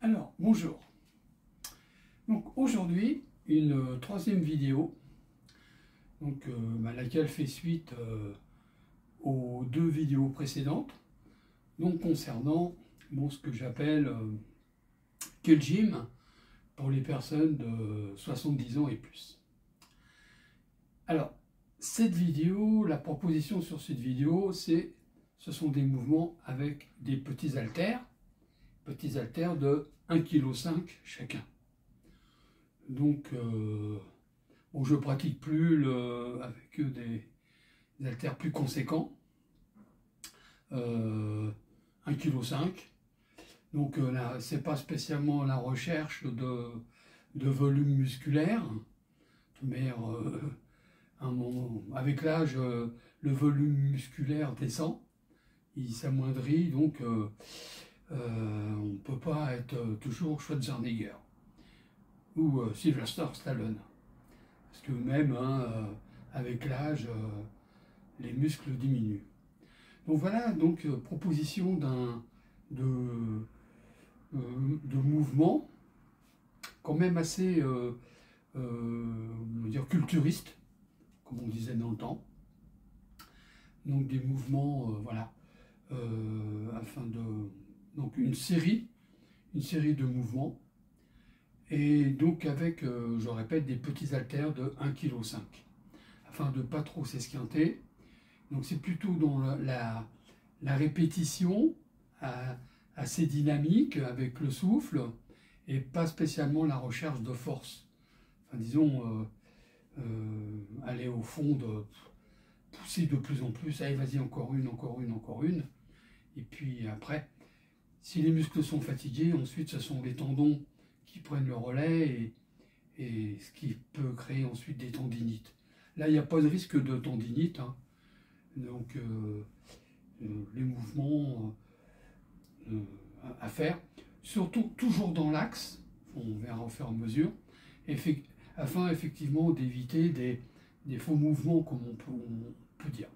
Alors, bonjour. Donc aujourd'hui, une troisième vidéo, laquelle fait suite aux deux vidéos précédentes, donc concernant ce que j'appelle Kill Gym pour les personnes de 70 ans et plus. Alors, cette vidéo, la proposition sur cette vidéo, ce sont des mouvements avec des petits haltères de 1,5 kg chacun. Donc, je ne pratique plus avec des haltères plus conséquents, 1,5 kg. Donc là, c'est pas spécialement la recherche de volume musculaire, mais avec l'âge, le volume musculaire descend, il s'amoindrit, donc on ne peut pas être toujours Schwarzenegger ou Sylvester Stallone. Parce que même avec l'âge, les muscles diminuent. Donc voilà, proposition de mouvement quand même assez on va dire culturiste, comme on disait dans le temps. Donc des mouvements, afin de... Donc une série de mouvements, et donc avec, je répète, des petits haltères de 1,5 kg, afin de ne pas trop s'esquinter. Donc c'est plutôt dans la répétition assez dynamique avec le souffle, et pas spécialement la recherche de force. Enfin, disons, aller au fond, pousser de plus en plus, allez vas-y, encore une, et puis après, si les muscles sont fatigués, ensuite ce sont les tendons qui prennent le relais, et ce qui peut créer ensuite des tendinites. Là, il n'y a pas de risque de tendinite, hein. Donc les mouvements à faire, surtout toujours dans l'axe, on verra au fur et à mesure, afin effectivement d'éviter des faux mouvements, comme on peut dire.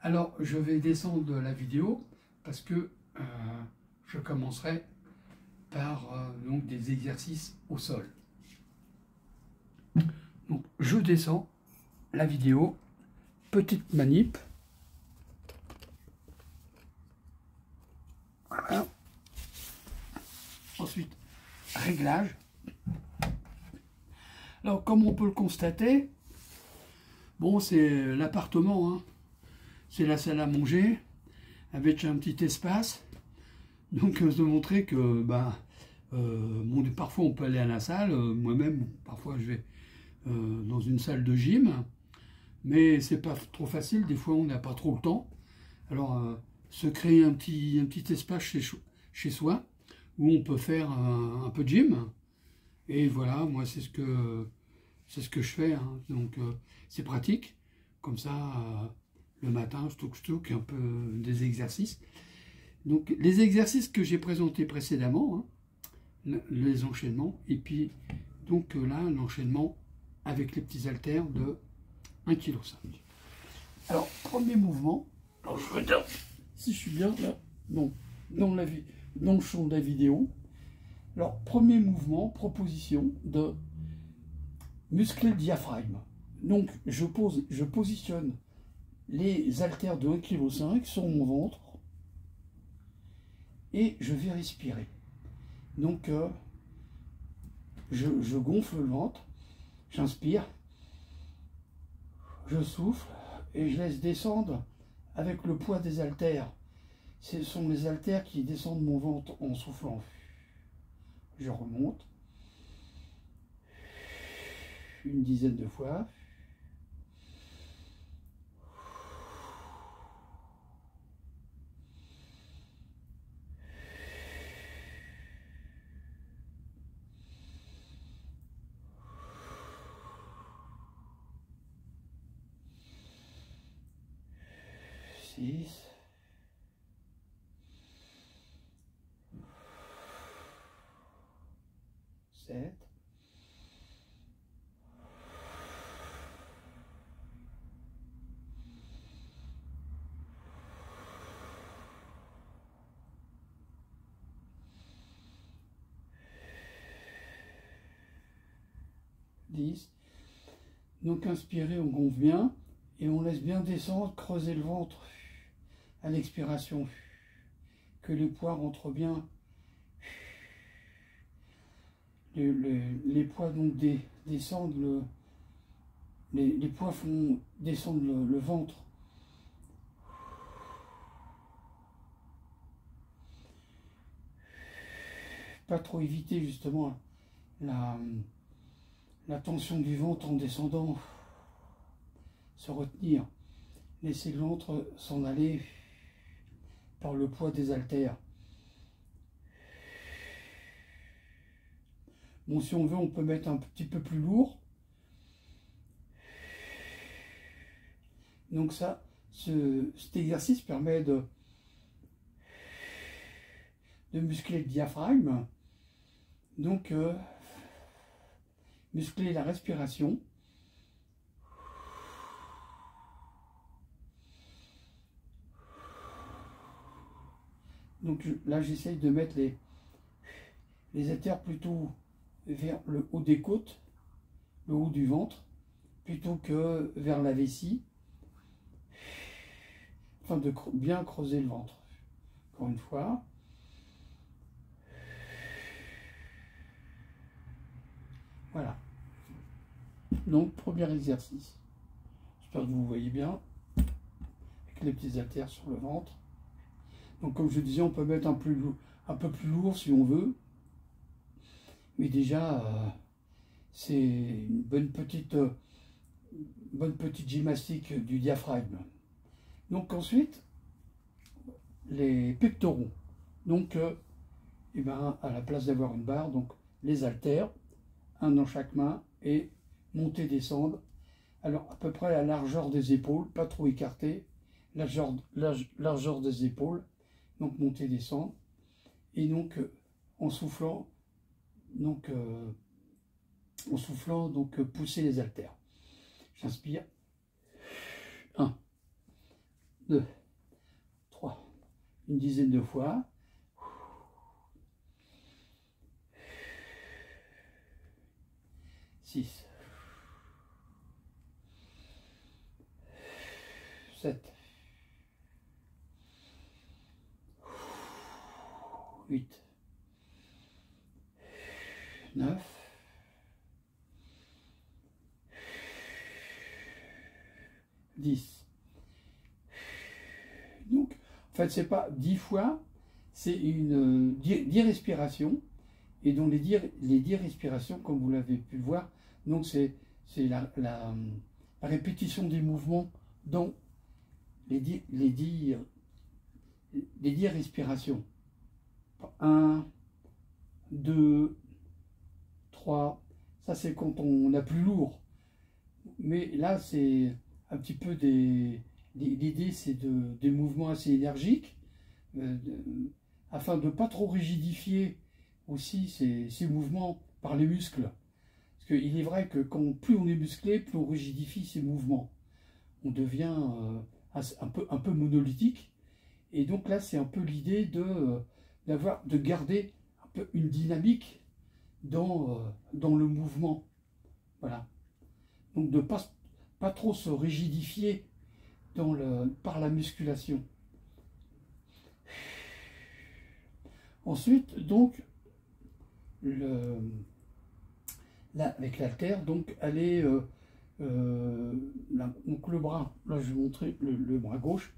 Alors je vais descendre la vidéo parce que je commencerai par des exercices au sol. Donc je descends la vidéo, petite manip. Voilà. Ensuite, réglage. Alors, comme on peut le constater, c'est l'appartement, hein. C'est la salle à manger, avec un petit espace. Donc, se montrer que, parfois on peut aller à la salle. Moi-même, parfois je vais dans une salle de gym, mais c'est pas trop facile. Des fois, on n'a pas trop le temps. Alors, se créer un petit espace chez soi, où on peut faire un peu de gym. Et voilà, moi c'est ce que je fais, hein. Donc c'est pratique, comme ça le matin je touque un peu des exercices. Donc les exercices que j'ai présentés précédemment, hein, les enchaînements, et puis donc là l'enchaînement avec les petits haltères de 1,5 kg. Alors premier mouvement, alors je regarde si je suis bien là, dans le champ de la vidéo. Alors, premier mouvement, proposition de muscler le diaphragme. Donc, je positionne les haltères de 1,5 kg sur mon ventre et je vais respirer. Donc, je gonfle le ventre, j'inspire, je souffle et je laisse descendre avec le poids des haltères. Ce sont les haltères qui descendent mon ventre en soufflant. Je remonte une dizaine de fois. Six. 7. 8, 10. Donc inspirez, on gonfle bien et on laisse bien descendre, creuser le ventre à l'expiration. Que les poids rentrent bien. Les poids donc descendent, les poids font descendre le ventre. Pas trop éviter justement la tension du ventre en descendant, se retenir, laisser le ventre s'en aller par le poids des haltères. Bon, si on veut, on peut mettre un petit peu plus lourd. Donc ça, cet exercice permet de muscler le diaphragme, donc muscler la respiration. Donc là, j'essaye de mettre les haltères plutôt vers le haut des côtes, le haut du ventre, plutôt que vers la vessie, afin de bien creuser le ventre. Encore une fois. Voilà. Donc, premier exercice. J'espère que vous voyez bien, avec les petits haltères sur le ventre. Donc, comme je disais, on peut mettre un peu plus lourd si on veut. Mais déjà, c'est une bonne petite gymnastique du diaphragme. Donc ensuite, les pectoraux. Donc, eh ben, à la place d'avoir une barre, donc les haltères, un dans chaque main, et monter, descendre. Alors, à peu près à la largeur des épaules, pas trop écarté, largeur des épaules, donc monter, descendre. Et donc, en soufflant, donc, pousser les haltères. J'inspire. 1, 2, 3, une dizaine de fois. 6, 7, 8, 9, 10. Donc, en fait, c'est pas 10 fois, c'est 10 respirations. Et donc, les 10 respirations, comme vous l'avez pu le voir, donc c'est la répétition des mouvements dans les 10 respirations. 1, 2, 3, ça c'est quand on a plus lourd. Mais là, c'est un petit peu l'idée, c'est des mouvements assez énergiques, afin de ne pas trop rigidifier aussi ces mouvements par les muscles. Parce qu'il est vrai que plus on est musclé, plus on rigidifie ces mouvements. On devient un peu monolithique. Et donc là, c'est un peu l'idée de garder un peu une dynamique dans le mouvement. Voilà. Donc de ne pas trop se rigidifier par la musculation. Ensuite, donc, avec l'haltère, donc aller donc le bras, là je vais montrer le bras gauche,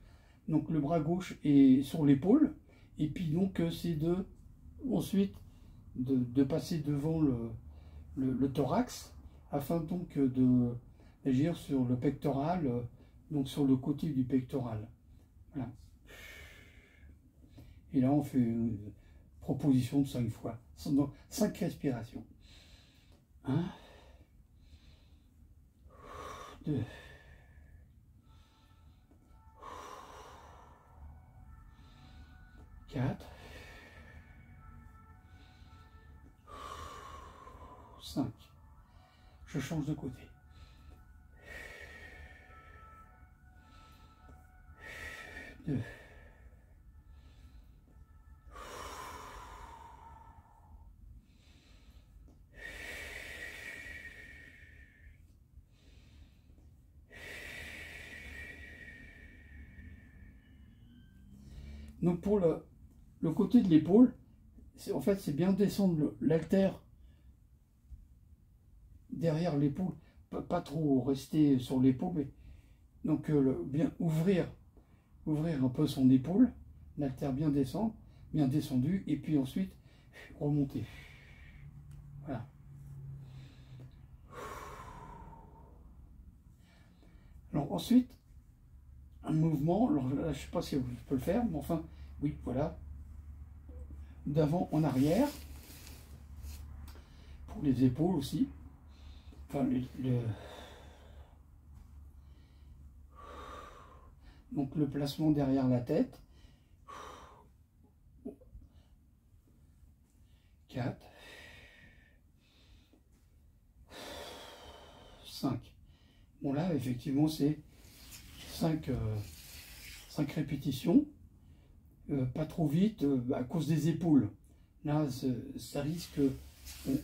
donc le bras gauche est sur l'épaule, et puis donc c'est ensuite de passer devant le thorax, afin donc d'agir sur le pectoral, donc sur le côté du pectoral. Voilà. Et là on fait une proposition de 5 fois, 5 respirations. 1, 2, 4, 5. Je change de côté. 2, 3, Donc pour le côté de l'épaule, en fait c'est bien descendre l'haltère derrière l'épaule, pas trop rester sur l'épaule, mais donc bien ouvrir un peu son épaule, l'haltère bien descendu, et puis ensuite remonter. Voilà. Alors ensuite, un mouvement, alors là, je ne sais pas si je peux le faire, mais enfin, oui, voilà, d'avant en arrière, pour les épaules aussi, enfin, donc le placement derrière la tête, 4, 5. Bon là, effectivement, c'est 5 répétitions, pas trop vite, à cause des épaules. Là, ça risque,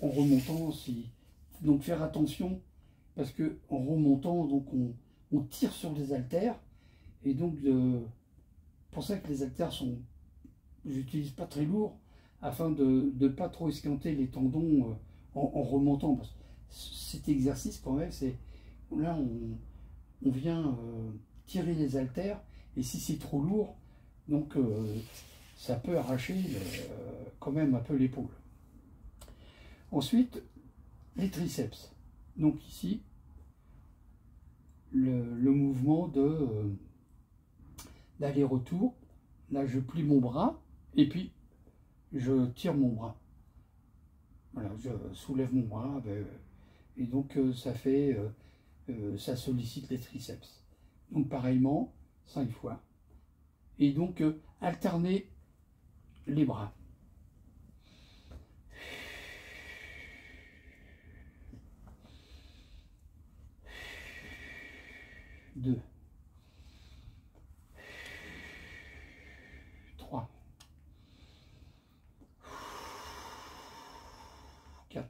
en remontant, donc faire attention, parce que en remontant, donc on tire sur les haltères, et donc pour ça que les haltères sont, j'utilise pas très lourd, afin de ne pas trop esquinter les tendons en remontant. Parce que cet exercice, quand même, c'est là on vient tirer les haltères, et si c'est trop lourd, donc ça peut arracher quand même un peu l'épaule. Ensuite, les triceps. Donc ici, le mouvement d'aller-retour. Là, je plie mon bras, et puis je tire mon bras. Voilà, je soulève mon bras, et donc ça sollicite les triceps. Donc pareillement, 5 fois. Et donc alterner les bras. 2, 3, 4,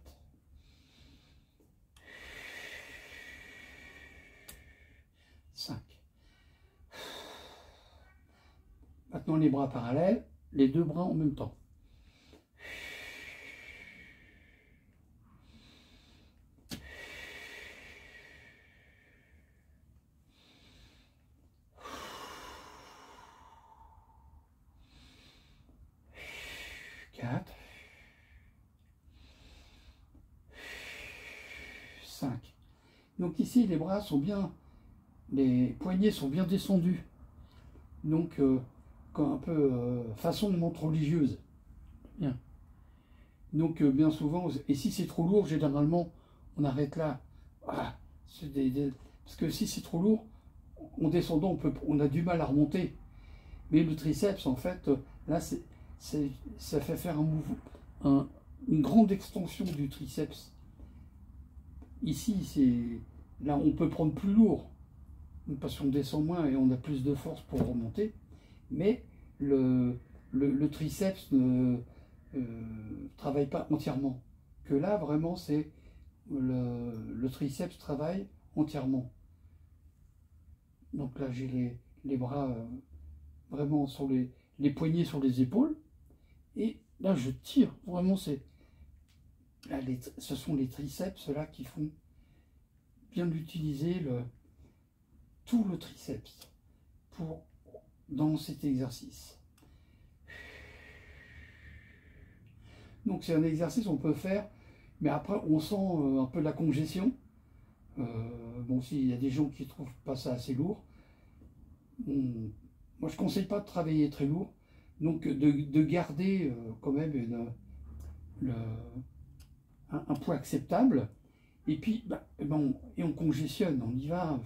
5. Maintenant les bras parallèles, les deux bras en même temps. 4, 5. Donc ici, les bras sont bien, les poignets sont bien descendus. Donc, un peu façon de montre religieuse. Bien. Donc, bien souvent, et si c'est trop lourd, généralement, on arrête là. Voilà. Parce que si c'est trop lourd, en descendant, on a du mal à remonter. Mais le triceps, en fait, là, ça fait faire un mouvement, une grande extension du triceps. Ici, là, on peut prendre plus lourd, parce qu'on descend moins et on a plus de force pour remonter. Mais le triceps ne travaille pas entièrement. Que là, vraiment, c'est le triceps travaille entièrement. Donc là, j'ai les bras vraiment sur les poignets sur les épaules. Et là, je tire. Vraiment, là, ce sont les triceps là qui font bien utiliser tout le triceps dans cet exercice. Donc c'est un exercice qu'on peut faire, mais après on sent un peu la congestion. Bon, s'il y a des gens qui ne trouvent pas ça assez lourd, moi je ne conseille pas de travailler très lourd, donc de garder quand même un poids acceptable, et puis et on congestionne, on y va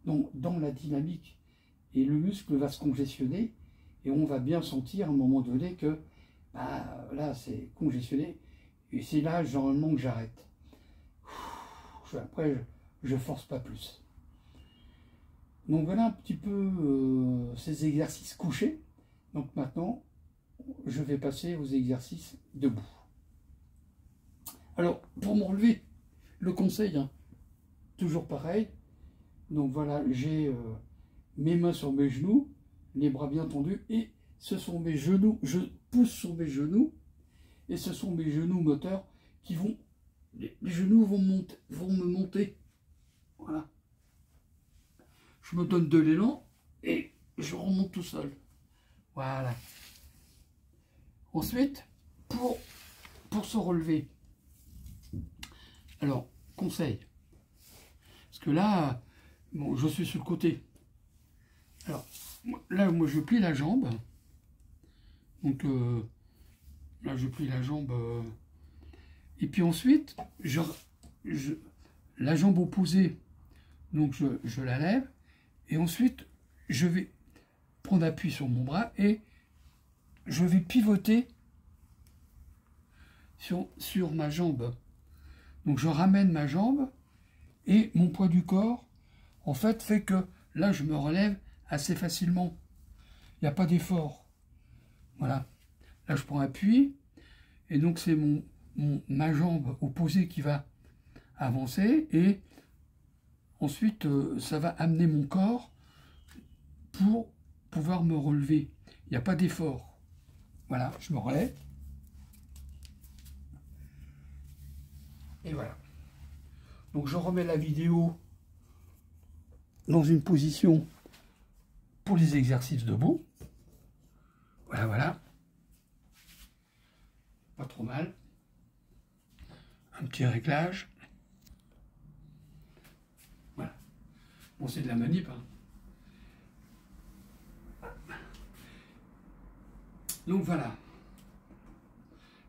dans la dynamique, et le muscle va se congestionner, et on va bien sentir à un moment donné que là c'est congestionné, et c'est là généralement que j'arrête. Après je force pas plus. Donc voilà un petit peu ces exercices couchés. Donc maintenant je vais passer aux exercices debout. Alors pour me relever, le conseil, hein, toujours pareil. Donc voilà, j'ai mes mains sur mes genoux, les bras bien tendus, et ce sont mes genoux, je pousse sur mes genoux, et ce sont mes genoux moteurs qui vont, les genoux vont me monter, voilà. Je me donne de l'élan, et je remonte tout seul, voilà. Ensuite, pour se relever, alors, conseil, parce que là, bon, je suis sur le côté, alors, là, moi, je plie la jambe, donc, là, je plie la jambe, et puis ensuite, la jambe opposée, donc je la lève, et ensuite, je vais prendre appui sur mon bras, et je vais pivoter sur ma jambe. Donc je ramène ma jambe, et mon poids du corps, en fait que là, je me relève assez facilement. Il n'y a pas d'effort. Voilà. Là, je prends appui, et donc c'est ma jambe opposée qui va avancer, et ensuite, ça va amener mon corps pour pouvoir me relever. Il n'y a pas d'effort. Voilà, je me relève. Et voilà. Donc je remets la vidéo dans une position pour les exercices debout. Voilà, voilà. Pas trop mal. Un petit réglage. Voilà. Bon, c'est de la manip, hein. Donc voilà.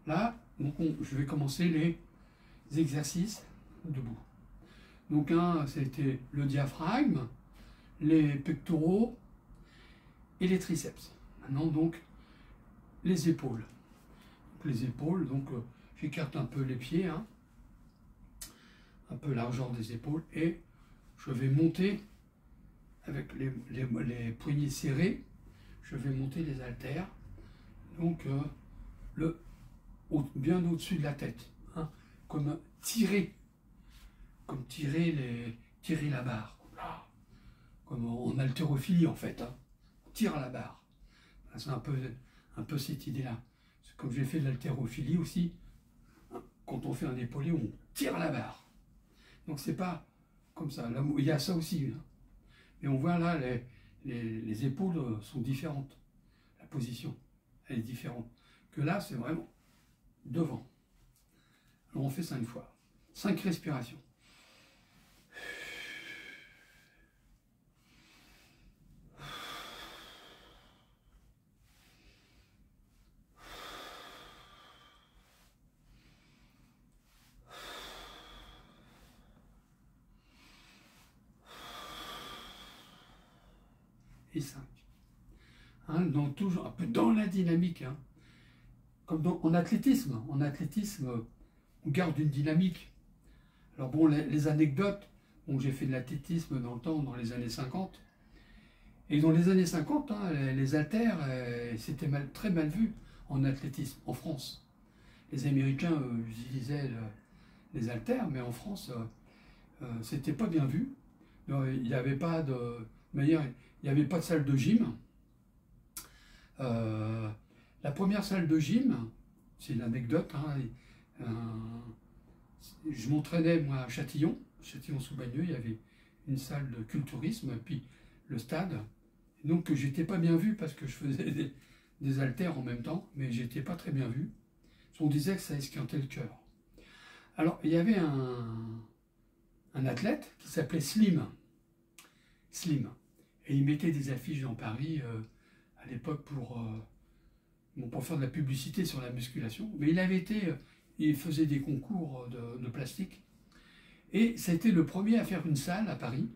Là, donc je vais commencer les exercices debout. Donc c'était le diaphragme, les pectoraux et les triceps. Maintenant donc les épaules. Donc, les épaules, donc j'écarte un peu les pieds, hein, un peu largeur des épaules, et je vais monter avec les poignets serrés, je vais monter les haltères, donc bien au-dessus de la tête, hein, comme tirer la barre, comme en haltérophilie en fait, hein. On tire à la barre. C'est un peu cette idée-là. Comme j'ai fait de l'haltérophilie aussi, hein, quand on fait un épaulé, on tire à la barre. Donc c'est pas comme ça. Là, il y a ça aussi, hein. Et on voit là, les épaules sont différentes. La position, elle est différente. Que là, c'est vraiment devant. Alors on fait 5 fois. 5 respirations. Et 5. Hein, toujours un peu dans la dynamique, hein. Comme en athlétisme. En athlétisme, on garde une dynamique. Alors bon, les anecdotes, bon, j'ai fait de l'athlétisme dans le temps, dans les années 50. Et dans les années 50, hein, les haltères, c'était très mal vu en athlétisme, en France. Les Américains utilisaient les haltères, mais en France, c'était pas bien vu. Il n'y avait pas de manière, il n'y avait pas de salle de gym. La première salle de gym, c'est l'anecdote, hein, je m'entraînais moi à Châtillon-sous-Bagneux, il y avait une salle de culturisme, puis le stade. Donc j'étais pas bien vu parce que je faisais des haltères en même temps, mais j'étais pas très bien vu. On disait que ça esquintait le cœur. Alors il y avait un athlète qui s'appelait Slim. Et il mettait des affiches dans Paris à l'époque pour faire de la publicité sur la musculation. Mais il faisait des concours de plastique. Et ça a été le premier à faire une salle à Paris,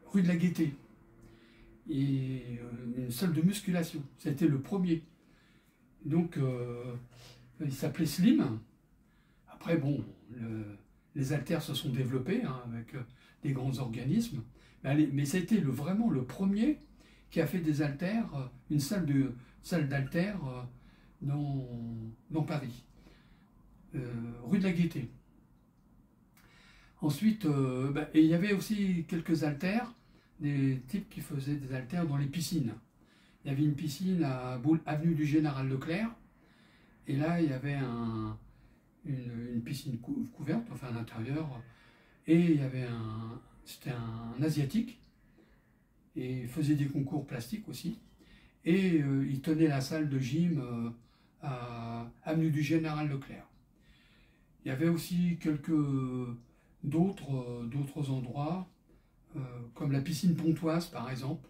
rue de la Gaîté. Et une salle de musculation. C'était le premier. Donc, il s'appelait Slim. Après, bon, les haltères se sont développés, hein, avec des grands organismes. Mais ça a été vraiment le premier qui a fait des haltères, une salle d'haltères dans Paris, rue de la Gaîté. Ensuite, et il y avait aussi quelques haltères, des types qui faisaient des haltères dans les piscines. il y avait une piscine à avenue du Général Leclerc, et là il y avait une piscine couverte, enfin à l'intérieur, et il y avait c'était un Asiatique, et il faisait des concours plastiques aussi, et il tenait la salle de gym à avenue du Général Leclerc. Il y avait aussi d'autres endroits, comme la piscine pontoise par exemple,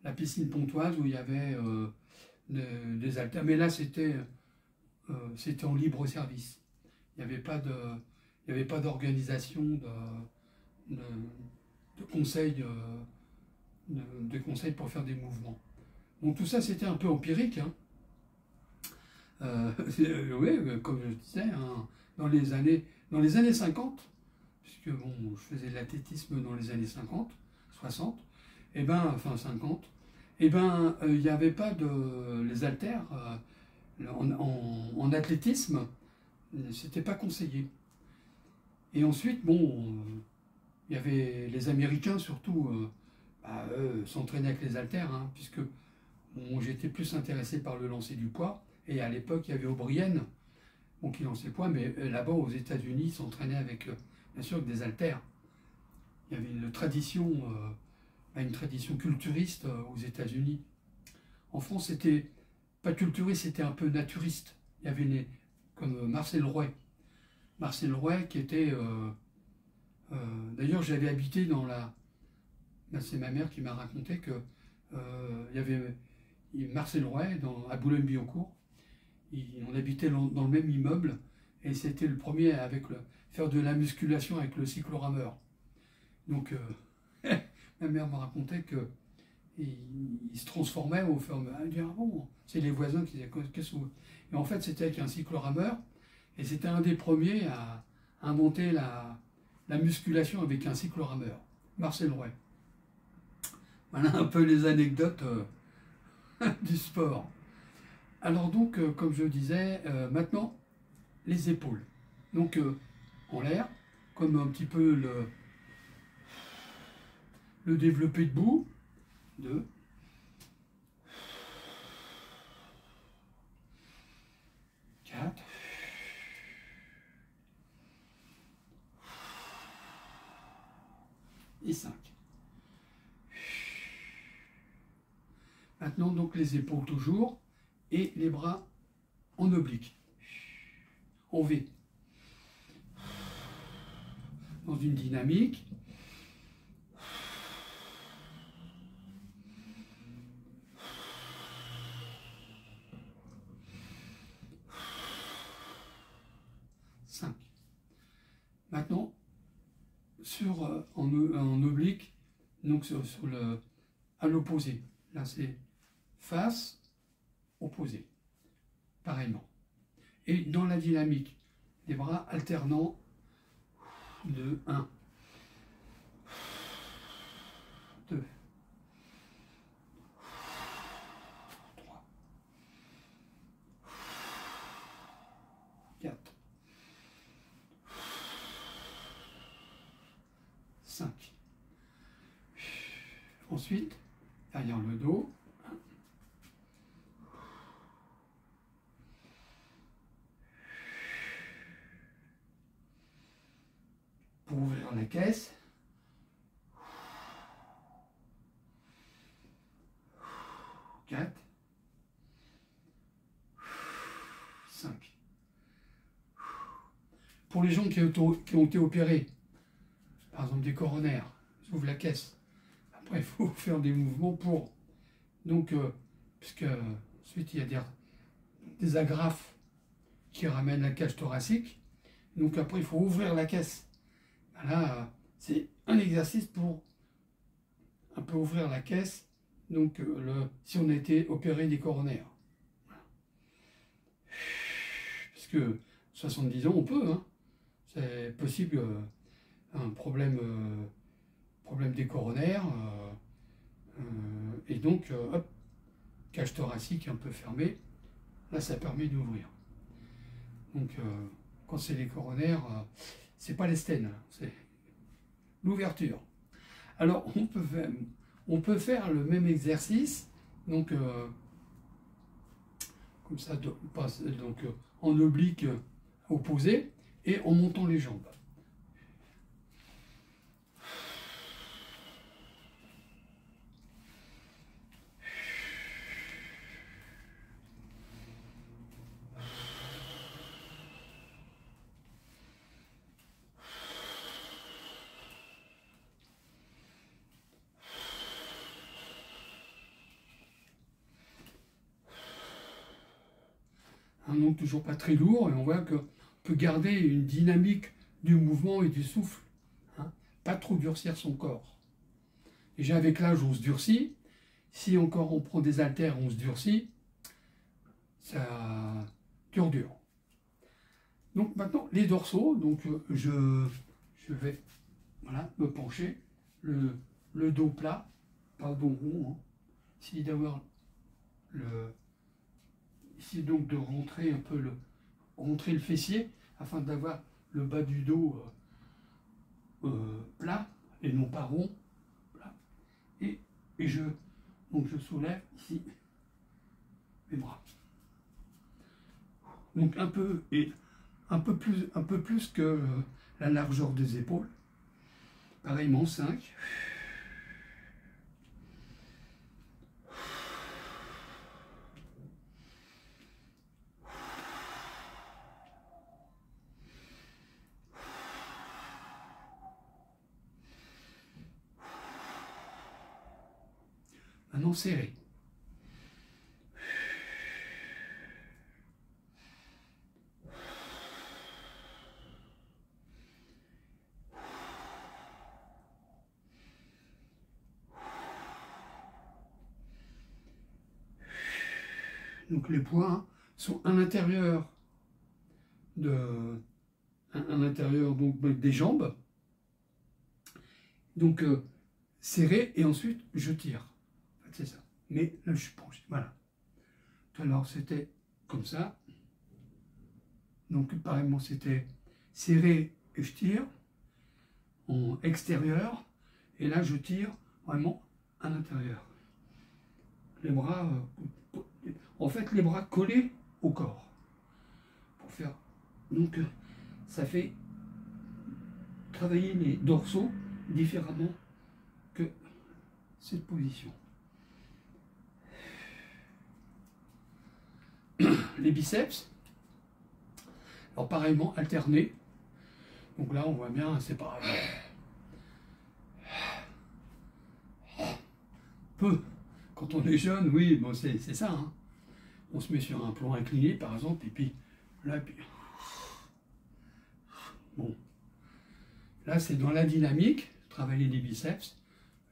la piscine pontoise où il y avait des haltères, mais là c'était en libre service. Il n'y avait pas d'organisation de conseils, conseils pour faire des mouvements. Donc tout ça c'était un peu empirique, hein. Oui, comme je disais, hein, dans les années 50, puisque bon, je faisais de l'athlétisme dans les années 50, 60, et ben, enfin 50, et ben, il n'y avait pas les haltères en athlétisme, c'était pas conseillé. Et ensuite, bon, il y avait les Américains surtout, eux s'entraînaient avec les haltères, hein, puisque bon, j'étais plus intéressé par le lancer du poids. Et à l'époque, il y avait O'Brien, bon, qui lançait le poids, mais là-bas, aux États-Unis, ils s'entraînaient avec, bien sûr, avec des haltères. Il y avait une tradition culturiste aux États-Unis. En France, c'était pas culturiste, c'était un peu naturiste. Il y avait comme Marcel Rouet. Marcel Rouet qui était... d'ailleurs, j'avais habité dans la... C'est ma mère qui m'a raconté que il y avait Marcel Rouet à Boulogne-Billancourt. On habitait dans le même immeuble et c'était le premier à faire de la musculation avec le cyclorameur. Donc ma mère m'a raconté que il se transformait au fur et à mesure. Elle dit, ah bon, c'est les voisins qui disaient qu'est-ce que... Et en fait c'était avec un cyclorameur et c'était un des premiers à inventer la musculation avec un cyclorameur, Marcel Rouet. Voilà un peu les anecdotes du sport. Alors donc, comme je disais, maintenant, les épaules. Donc, en l'air, comme un petit peu le développé debout. 2. 4. Et 5. Maintenant, donc, les épaules toujours. Et les bras en oblique, en V, dans une dynamique. Maintenant, en oblique, donc à l'opposé. Là, c'est face, opposé, pareillement. Et dans la dynamique, les bras alternant de 1, 2, 3, 4, 5. Ensuite, derrière le dos, pour ouvrir la caisse. 4, 5. Pour les gens qui ont été opérés, par exemple des coronaires, ils ouvrent la caisse. Après, il faut faire des mouvements pour... Donc, puisque ensuite, il y a des agrafes qui ramènent la cage thoracique. Donc après, il faut ouvrir la caisse. Là, c'est un exercice pour un peu ouvrir la caisse, donc si on a été opéré des coronaires. Parce que 70 ans, on peut, hein. C'est possible, un problème des coronaires, et donc, hop, cage thoracique un peu fermée, là ça permet d'ouvrir. Donc, quand c'est les coronaires, c'est pas les stènes, c'est l'ouverture. Alors, on peut faire le même exercice, Donc, comme ça, donc, en oblique opposé et en montant les jambes. Donc toujours pas très lourd, et on voit qu'on peut garder une dynamique du mouvement et du souffle, hein, pas trop durcir son corps. Déjà avec l'âge on se durcit, si encore on prend des haltères on se durcit, ça dure. Donc maintenant les dorsaux, donc je vais voilà, me pencher, le dos plat, pas le dos rond, hein. Ici d'avoir ici donc de rentrer un peu rentrer le fessier afin d'avoir le bas du dos plat et non pas rond, plat. Et donc je soulève ici mes bras. Donc un peu plus que la largeur des épaules. Pareillement 5. Maintenant serré. Donc les poings sont à l'intérieur donc des jambes. Donc serré et ensuite je tire. En fait, c'est ça. Mais là je suis penché. Voilà. Tout à l'heure c'était comme ça. Donc pareillement c'était serré et je tire en extérieur. Et là je tire vraiment à l'intérieur. Les bras, en fait les bras collés au corps. Pour faire. Donc ça fait travailler les dorsaux différemment que cette position. Les biceps, alors pareillement alternés. Donc là on voit bien, c'est pas peu. Quand on est jeune, oui, bon, c'est ça. Hein. On se met sur un plan incliné par exemple, et puis là, bon. Là c'est dans la dynamique, travailler les biceps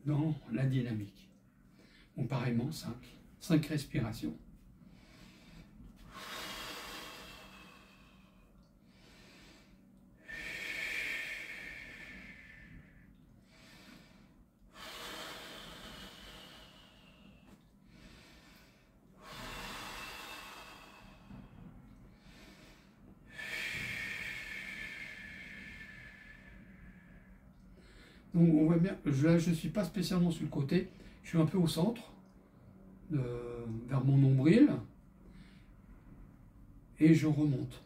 dans la dynamique. Donc pareillement 5 respirations. Donc on voit bien, là je ne suis pas spécialement sur le côté, je suis un peu au centre, vers mon nombril, et je remonte.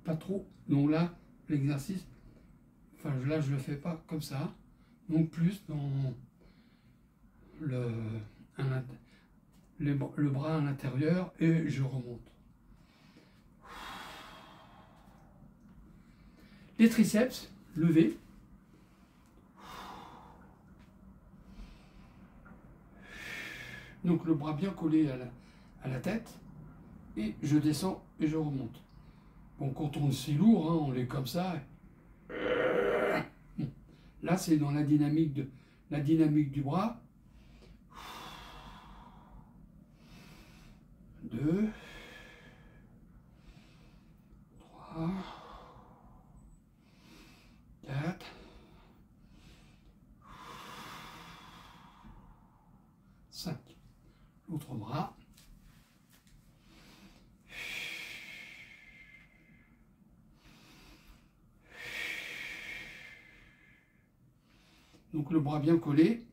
Pas trop, donc là l'exercice, enfin là je ne le fais pas comme ça, donc plus dans le bras à l'intérieur et je remonte. Les triceps, levés. Donc le bras bien collé à la tête. Et je descends et je remonte. Bon, quand on est si lourd, hein, on est comme ça. Bon. Là, c'est dans la dynamique du bras. 2, 3, 4, 5. L'autre bras. Donc le bras bien collé.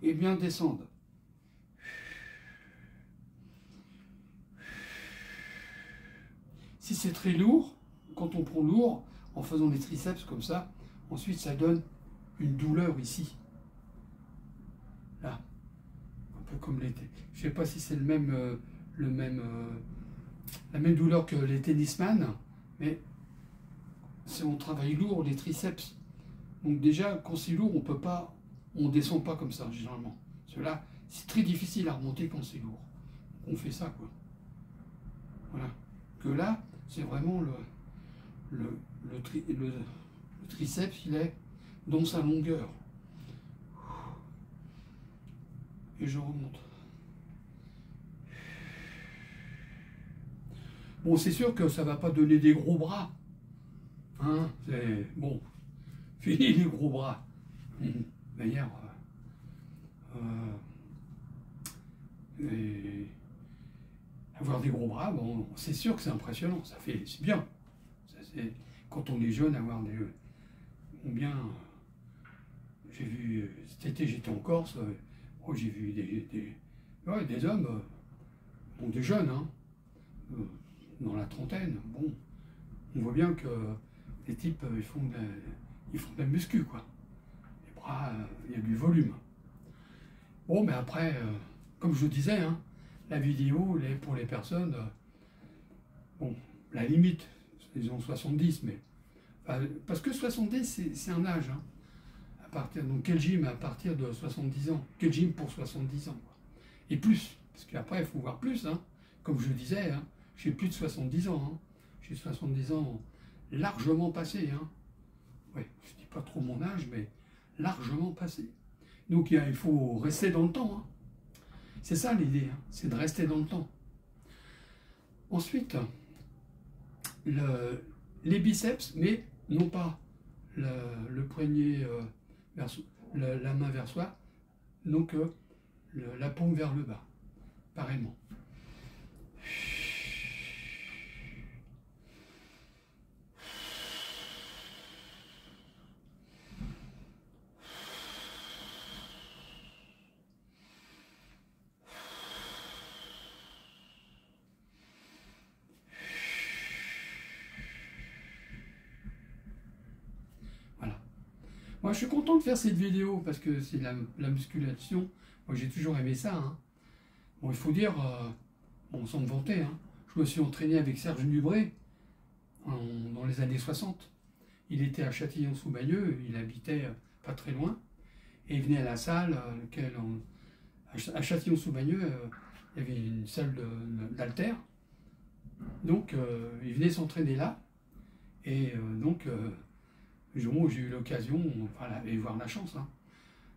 et bien descendre. Si c'est très lourd, quand on prend lourd, en faisant les triceps comme ça, ensuite ça donne une douleur ici. Là, un peu comme l'été. Je ne sais pas si c'est la même douleur que les tennisman, mais si on travaille lourd, les triceps. Donc déjà, quand c'est lourd, on descend pas comme ça, généralement. Parce que là, c'est très difficile à remonter quand c'est lourd. On fait ça, quoi. Voilà. Que là, c'est vraiment le triceps, il est dans sa longueur. Et je remonte. Bon, c'est sûr que ça ne va pas donner des gros bras. Hein, c'est bon. Fini les gros bras. D'ailleurs, avoir des gros bras, bon, c'est sûr que c'est impressionnant. C'est bien. Quand on est jeune, avoir des bien. J'ai vu cet été, j'étais en Corse. J'ai vu des hommes, bon, des jeunes, hein, dans la trentaine. Bon, on voit bien que les types, ils font de la muscu, quoi. Les bras, il y a du volume. Bon, mais après, comme je vous disais, hein, la vidéo, pour les personnes, bon, la limite, disons 70, mais parce que 70, c'est un âge. Hein. Donc quel gym à partir de 70 ans? Quel gym pour 70 ans, quoi. Et plus, parce qu'après, il faut voir plus. Hein. Comme je le disais, hein, j'ai plus de 70 ans. Hein. J'ai 70 ans largement passé. Hein. Ouais, je ne dis pas trop mon âge, mais largement passé. Donc il faut rester dans le temps. Hein. C'est ça l'idée, hein, c'est de rester dans le temps. Ensuite, les biceps, mais non pas le poignet la main vers soi, donc la paume vers le bas, pareillement. Moi, je suis content de faire cette vidéo parce que c'est la musculation. Moi, j'ai toujours aimé ça. Hein. Bon, il faut dire, bon, sans me vanter, hein, je me suis entraîné avec Serge Dubré dans les années 60. Il était à Châtillon-sous-Bagneux, il habitait pas très loin, et il venait à la salle, à Châtillon-sous-Bagneux, il y avait une salle d'haltères. Donc, il venait s'entraîner là, et donc, le jour où j'ai eu l'occasion, voilà, et voir la chance, hein,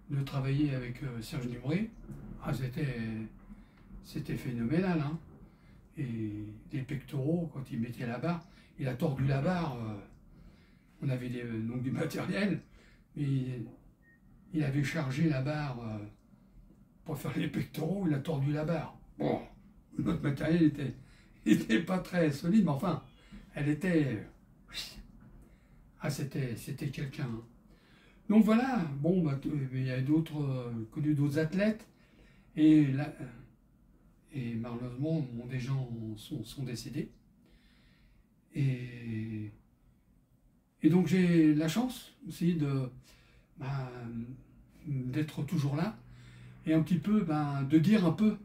de travailler avec Serge Dubré, c'était phénoménal. Hein. Et les pectoraux, quand il mettait la barre, il a tordu la barre. On avait donc du matériel, mais il avait chargé la barre pour faire les pectoraux, il a tordu la barre. Bon, notre matériel était pas très solide, mais enfin, elle était... Ah, c'était quelqu'un. Hein. Donc voilà, bon, bah, il y a connu d'autres athlètes, et malheureusement, des gens sont décédés. Et donc j'ai la chance aussi d'être toujours là, et un petit peu de dire un peu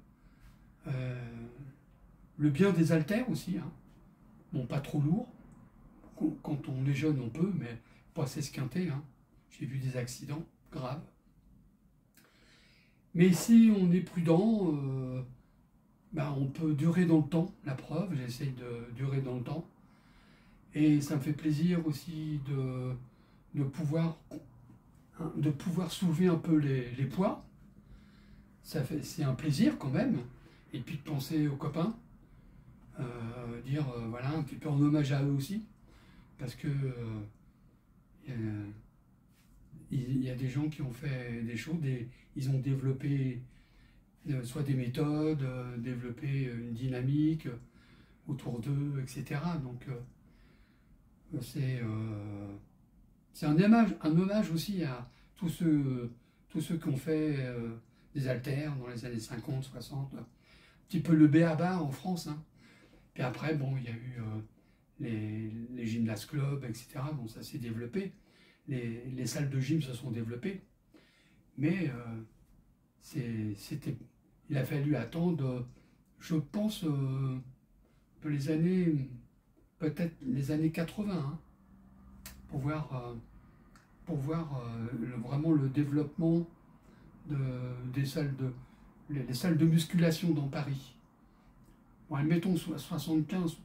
le bien des haltères aussi. Hein. Bon, pas trop lourd. Quand on est jeune, on peut, mais pas s'esquinter. Hein. J'ai vu des accidents graves. Mais si on est prudent, on peut durer dans le temps. La preuve, j'essaye de durer dans le temps. Et ça me fait plaisir aussi de pouvoir soulever un peu les poids. C'est un plaisir quand même. Et puis de penser aux copains. Voilà, un petit peu en hommage à eux aussi. Parce que il y a des gens qui ont fait des choses, ils ont développé soit des méthodes, développé une dynamique autour d'eux, etc. Donc c'est un hommage aussi à tous ceux qui ont fait des haltères dans les années 50, 60, un petit peu le b.a.-ba en France. Hein. Puis après, bon, il y a eu les gymnases clubs, etc. Bon, ça s'est développé. Les salles de gym se sont développées. Mais il a fallu attendre, je pense, les années, peut-être les années 80, hein, pour voir vraiment le développement des salles les salles de musculation dans Paris. Bon, admettons 75,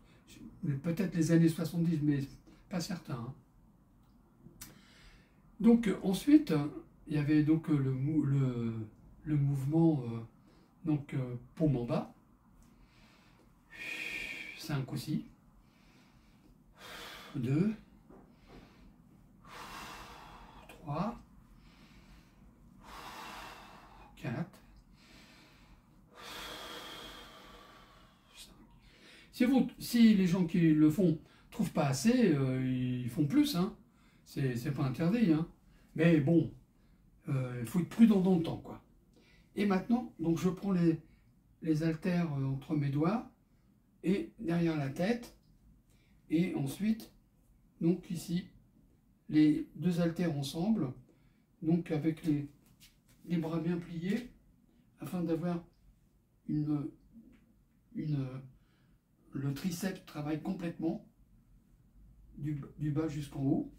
peut-être les années 70, mais pas certain. Hein. Donc ensuite, il y avait donc le mouvement paume en bas, 5 aussi, 2, 3, 4, 5. Si les gens qui le font ne trouvent pas assez, ils font plus, hein. C'est pas interdit, hein. Mais bon, il faut être prudent dans le temps, quoi. Et maintenant, donc je prends les haltères entre mes doigts et derrière la tête, et ensuite, donc ici, les deux haltères ensemble, donc avec les bras bien pliés, afin d'avoir le triceps travaille complètement du bas jusqu'en haut.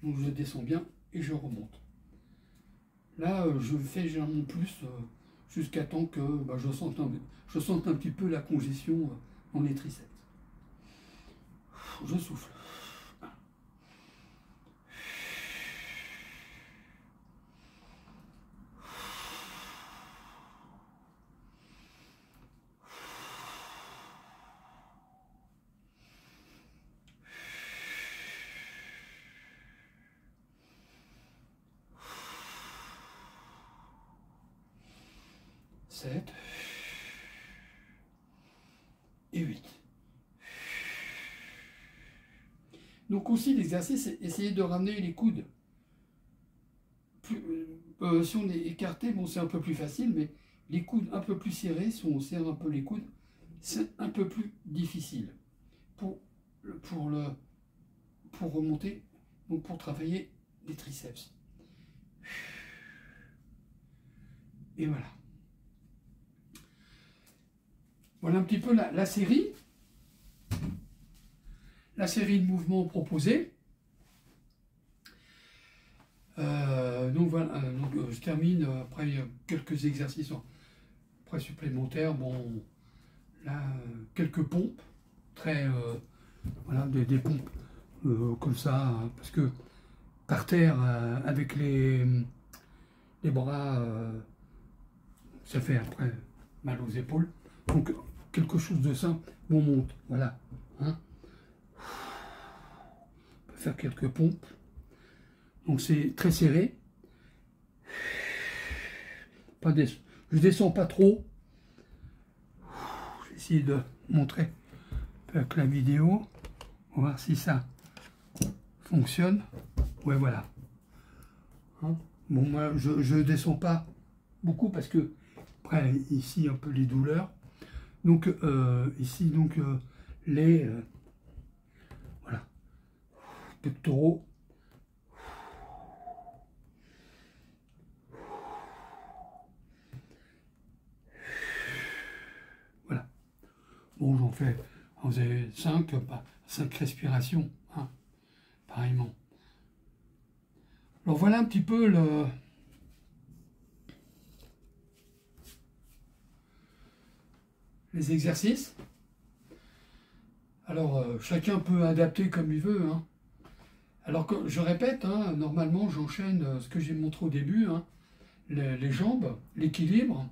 Donc je descends bien et je remonte. Là, je fais généralement plus jusqu'à temps que je sente un petit peu la congestion dans les triceps. Je souffle. 7 et 8. Donc aussi l'exercice, c'est essayer de ramener les coudes. Si on est écarté, bon, c'est un peu plus facile, mais les coudes un peu plus serrés, si on serre un peu les coudes, c'est un peu plus difficile pour remonter, donc pour travailler les triceps. Et voilà. Voilà un petit peu la série de mouvements proposés. Donc voilà, je termine, après il y a quelques exercices après supplémentaires, bon, là, quelques pompes, voilà, des pompes comme ça, hein, parce que par terre, avec les bras, ça fait après mal aux épaules, donc quelque chose de simple, on monte, voilà, hein. On peut faire quelques pompes. Donc c'est très serré. Je descends pas trop. Je vais essayer de montrer avec la vidéo. On va voir si ça fonctionne. Ouais, voilà. Hein, bon, moi je descends pas beaucoup parce que après ici un peu les douleurs. Donc ici donc voilà, pectoraux. Voilà. Bon, j'en faisait 5 respirations, hein, pareillement. Alors voilà un petit peu les exercices. Alors chacun peut adapter comme il veut, hein. Alors que je répète, hein, normalement j'enchaîne ce que j'ai montré au début, hein, les jambes, l'équilibre,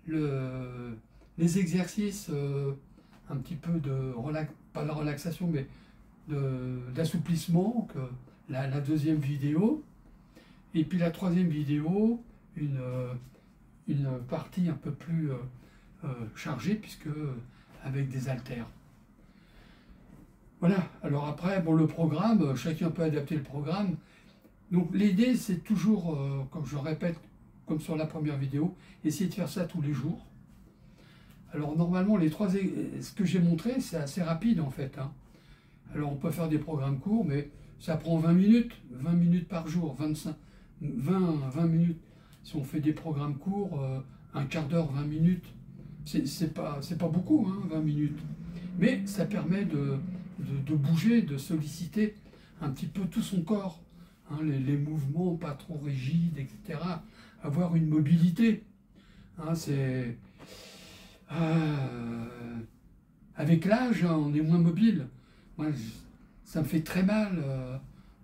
les exercices un petit peu pas de relaxation, mais d'assouplissement, la deuxième vidéo, et puis la troisième vidéo, une partie un peu plus chargée, puisque avec des haltères. Voilà, alors après, bon, le programme, chacun peut adapter le programme. Donc l'idée, c'est toujours, comme je répète comme sur la première vidéo. Essayez de faire ça tous les jours. Alors normalement, ce que j'ai montré, c'est assez rapide en fait, hein. Alors on peut faire des programmes courts, mais ça prend 20 minutes par jour, 20 minutes. Si on fait des programmes courts, un quart d'heure, 20 minutes, c'est pas beaucoup, hein, 20 minutes. Mais ça permet de bouger, de solliciter un petit peu tout son corps, hein, les mouvements pas trop rigides, etc. Avoir une mobilité, hein, avec l'âge, hein, on est moins mobile. Moi, ça me fait très mal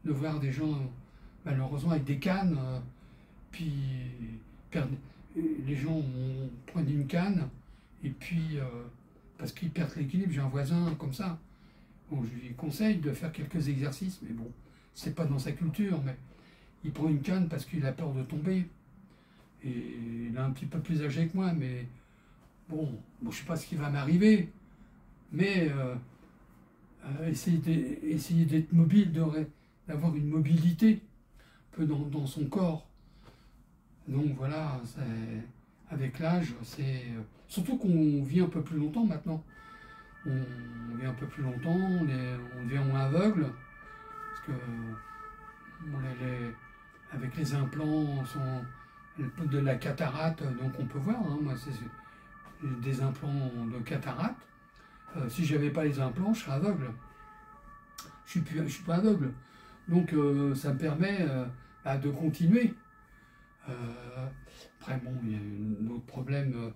de voir des gens, malheureusement, avec des cannes, puis les gens prennent une canne, et puis, parce qu'ils perdent l'équilibre, j'ai un voisin comme ça. Bon, je lui conseille de faire quelques exercices, mais bon, c'est pas dans sa culture, mais il prend une canne parce qu'il a peur de tomber. Et il est un petit peu plus âgé que moi, mais bon je sais pas ce qui va m'arriver, mais essayer d'être mobile, d'avoir une mobilité un peu dans son corps. Donc voilà, avec l'âge, surtout qu'on vit un peu plus longtemps maintenant. On vit un peu plus longtemps, on devient moins aveugle, parce que avec les implants, de la cataracte, donc on peut voir, hein, moi c'est des implants de cataracte. Si j'avais pas les implants, je serais aveugle. Je suis pas aveugle. Donc ça me permet de continuer. Après, bon, il y a un autre problème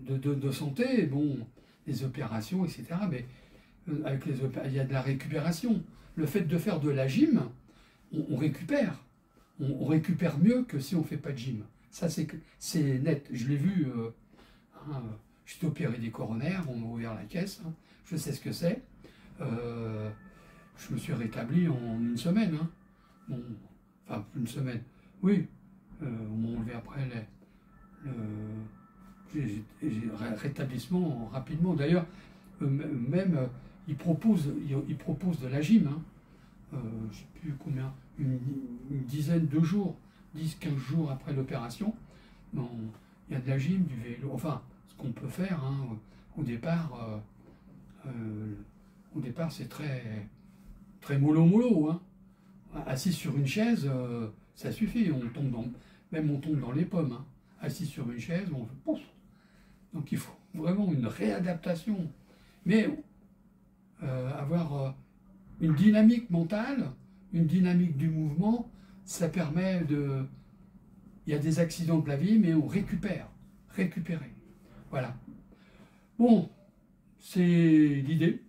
de santé, bon, des opérations, etc. Mais avec il y a de la récupération. Le fait de faire de la gym, on récupère. On récupère mieux que si on ne fait pas de gym. Ça, c'est net. Je l'ai vu. Hein, j'étais opéré des coronaires, on m'a ouvert la caisse. Hein, je sais ce que c'est. Je me suis rétabli en une semaine. Hein. Bon, enfin, une semaine. Oui. On m'a enlevé après rétablissement rapidement. D'ailleurs, même, ils proposent de la gym. Hein. Je ne sais plus combien, une dizaine de jours, 10-15 jours après l'opération. Bon, il y a de la gym, du vélo, enfin, ce qu'on peut faire, hein, au départ, c'est très mollo, hein. Assis sur une chaise, ça suffit, on tombe dans les pommes, hein. Assis sur une chaise, on fait pouf. Donc il faut vraiment une réadaptation. Mais avoir une dynamique mentale, une dynamique du mouvement, ça permet de... Il y a des accidents de la vie, mais on récupérer. Voilà. Bon, c'est l'idée.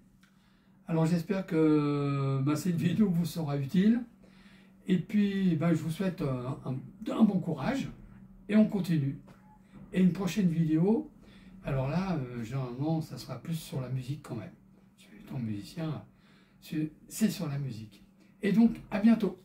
Alors j'espère que cette vidéo vous sera utile. Et puis, je vous souhaite un bon courage. Et on continue. Et une prochaine vidéo, alors là, généralement, ça sera plus sur la musique quand même. Je suis étant musicien, c'est sur la musique. Et donc, à bientôt.